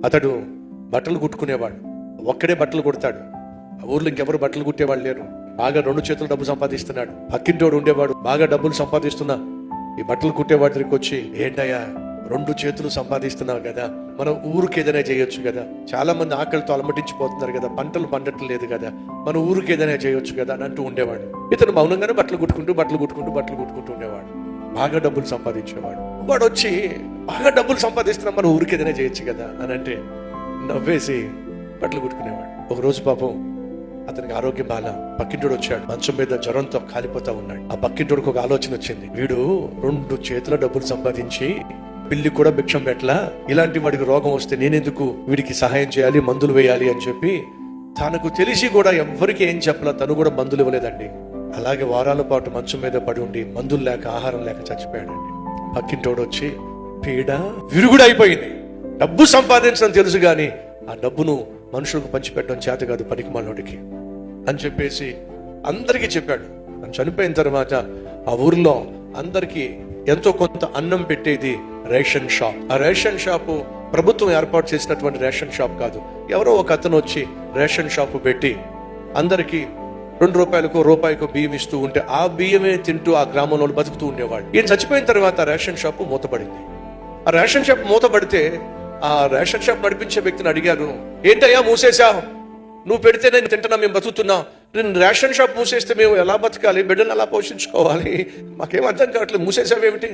అతడు బట్టలు కుట్టుకునేవాడు, ఒక్కడే బట్టలు కుడతాడు. ఆ ఊర్లో ఇంకెవరు బట్టలు కుట్టేవాళ్ళు లేరు. బాగా 2 చేతులు డబ్బు సంపాదిస్తున్నాడు. పక్కింటోడు ఉండేవాడు, బాగా డబ్బులు సంపాదిస్తున్నా ఈ బట్టలు కుట్టేవాడి దగ్గరికి వచ్చి, ఏంటయ్యా 2 చేతులు సంపాదిస్తున్నావు కదా, మనం ఊరికి ఏదైనా చేయొచ్చు కదా, చాలా మంది ఆకలితో అలమటించిపోతున్నారు కదా, పంటలు పండట్లేదు కదా, మన ఊరికి ఏదైనా చేయొచ్చు కదా అని అంటూ ఉండేవాడు. ఇతను మౌనంగానే బట్టలు కుట్టుకుంటూ ఉండేవాడు. బాగా డబ్బులు సంపాదించేవాడు. వాడు వచ్చి, బాగా డబ్బులు సంపాదిస్తున్నాం, మన ఊరికి ఏదైనా చేయొచ్చు కదా అని అంటే నవ్వేసి బట్టలు కుట్టుకునేవాడు. ఒకరోజు పాపం అతనికి ఆరోగ్యం బాగా, పక్కింటోడు వచ్చాడు, మంచం మీద జ్వరంతో కాలిపోతా ఉన్నాడు. ఆ పక్కింటోడికి ఒక ఆలోచన వచ్చింది, వీడు 2 చేతుల డబ్బులు సంపాదించి పిల్లి కూడా భిక్షం పెట్టలా, ఇలాంటి వాడికి రోగం వస్తే నేనెందుకు వీడికి సహాయం చేయాలి, మందులు వేయాలి అని చెప్పి తనకు తెలిసి కూడా ఎవ్వరికి ఏం చెప్పలా, తను కూడా మందులు ఇవ్వలేదండి. అలాగే వారాల పాటు మంచం మీద పడి ఉండి మందులు లేక ఆహారం లేక చచ్చిపోయాడండి. పక్కింటోడు వచ్చి, పీడ విరుగుడు అయిపోయింది, డబ్బు సంపాదించడం తెలుసు కానీ ఆ డబ్బును మనుషులకు పంచిపెట్టడం చేత కాదు పనికి మనోడికి అని చెప్పేసి అందరికీ చెప్పాడు. తను చనిపోయిన తర్వాత ఆ ఊర్లో అందరికీ ఎంతో కొంత అన్నం పెట్టేది రేషన్ షాప్. ఆ రేషన్ షాపు ప్రభుత్వం ఏర్పాటు చేసినటువంటి రేషన్ షాప్ కాదు, ఎవరో ఒక అతను వచ్చి రేషన్ షాపు పెట్టి అందరికీ ₹2 బియ్యం ఇస్తూ ఉంటే ఆ బియ్యమే తింటూ ఆ గ్రామంలో బతుకుతూ ఉండేవాడు. ఈయన చచ్చిపోయిన తర్వాత రేషన్ షాపు మూతపడింది. ఆ రేషన్ షాప్ మూతపడితే ఆ రేషన్ షాప్ నడిపించే వ్యక్తిని అడిగారు, ఏంటయ్యా మూసేశావు, నువ్వు పెడితే నేను తింటున్నా, మేము బతుకుతున్నాం, నేను రేషన్ షాప్ మూసేస్తే మేము ఎలా బతకాలి, బిడ్డను ఎలా పోషించుకోవాలి, మాకేం అర్థం కావట్లేదు, మూసేసావేమిటి?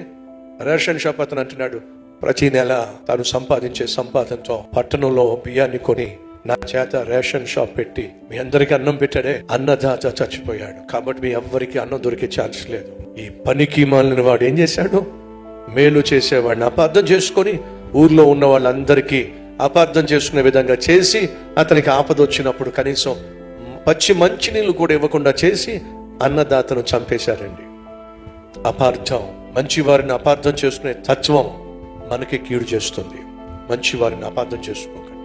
రేషన్ షాప్ అతను అంటున్నాడు, ప్రతి నెల తాను సంపాదించే సంపాదనతో పట్టణంలో బియ్యాన్ని కొని నా చేత రేషన్ షాప్ పెట్టి మీ అందరికీ అన్నం పెట్టాడే, అన్నదాత చచ్చిపోయాడు కాబట్టి మీ ఎవ్వరికి అన్నం దొరికే ఛాన్స్ లేదు. ఈ పనికి మాలిన వాడు ఏం చేశాడు, మేలు చేసేవాడిని అపార్థం చేసుకొని ఊర్లో ఉన్న వాళ్ళందరికీ అపార్థం చేసుకునే విధంగా చేసి అతనికి ఆపద వచ్చినప్పుడు కనీసం పచ్చి మంచినీళ్ళు కూడా ఇవ్వకుండా చేసి అన్నదాతను చంపేశారండి. అపార్థం, మంచి వారిని అపార్థం చేసుకునే తత్వం మనకి కీడు చేస్తుంది. మంచి వారిని అపార్థం చేసుకోకండి,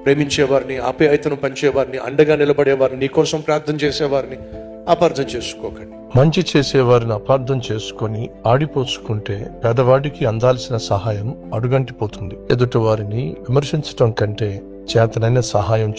ప్రేమించేవారిని, ఆప్యాయతను పంచేవారిని, అండగా నిలబడేవారిని, నీకోసం ప్రార్థన చేసేవారిని అపార్థం చేసుకోకండి. మంచి చేసేవారిని అపార్థం చేసుకొని ఆడిపోసుకుంటే పేదవాడికి అందాల్సిన సహాయం అడుగంటిపోతుంది. ఎదుటి వారిని విమర్శించటం కంటే చేతనైన సహాయం